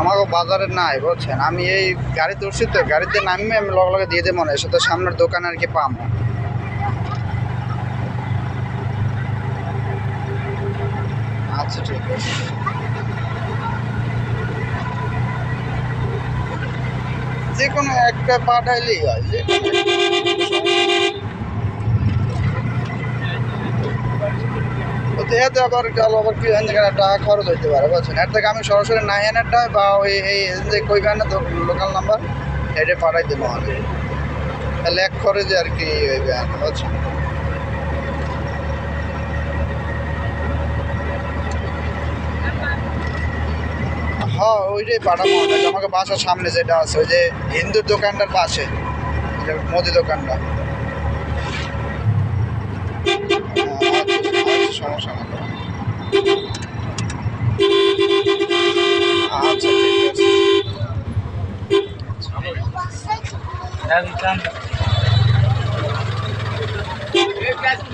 আমাকে বাজারে নাই বুঝছেন, আমি এই গাড়িতে উঠছি তো, গাড়িতে নামিয়ে আমি লগে লগে দিয়ে দেবো মনে হয়, সাথে সামনের দোকানে আর কি পাম। আচ্ছা ঠিক আছে, যে কোনো একটা পাঠাইলেই হয়, যে এতে আবার গেল আবার কি টাকা খরচ হইতে পারে বুঝছেন। এর থেকে আমি সরাসরি নাইনটা বা ওই এই যে কইবেন না লোকাল নাম্বার এটা পাঠাই দেবো আমি, তাহলে এক খরচে আর কি হইবে বুঝছেন। হ্যাঁ ওইটাই পাঠাবো, আমাকে বাসার সামনে যেটা আছে ওই যে হিন্দুর দোকানটার পাশে, মুদি দোকানটা। সমস্যা না, আচ্ছা ঠিক আছে।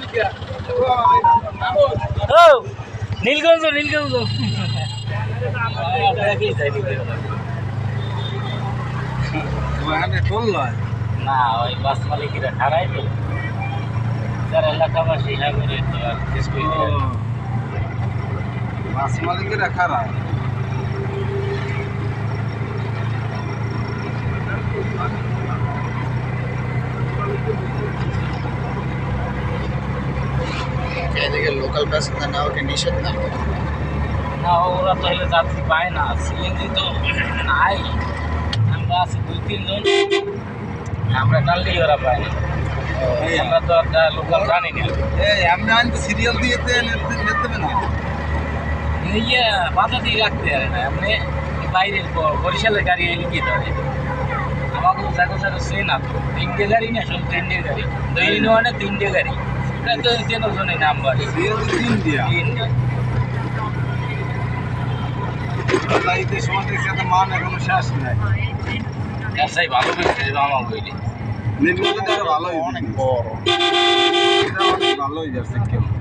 নীলগঞ্জ নীলগঞ্জ না ওই বাস মালিকেরা খারাই তো যারা এলাকাবাসী সাগরে তো আর বাস মালিকেরা খারাপ। এদিকে লোকাল প্যাসেঞ্জার না ওকে নিষেধ না, না ওরা তো হলে যাত্রী পায় না, সিএনজি তো নাই, আমরা আছি 2-3 জন, আমরা টানলেই ওরা পায় না, আমরা তো একটা লোকাল জানি না। এমনি আনতে সিরিয়াল দিয়ে নিতে না, ইয়ে বাধা দিয়ে রাখতে পারে না, এমনি বাইরের বরিশালের গাড়ি এলে কি ধরে, আমাকে জায়গা জায়গা সে না তো 3টে গাড়ি না, সব 3টে গাড়ি, 3টে গাড়ি, প্রায় তো 3 জনের নাম্বার 3 মান এখনো শেষ নাই, ব্যবসায়ী ভালো পেয়েছে আমার বইলে ভালোই অনেক বড়, ভালোই যাচ্ছে কেমন।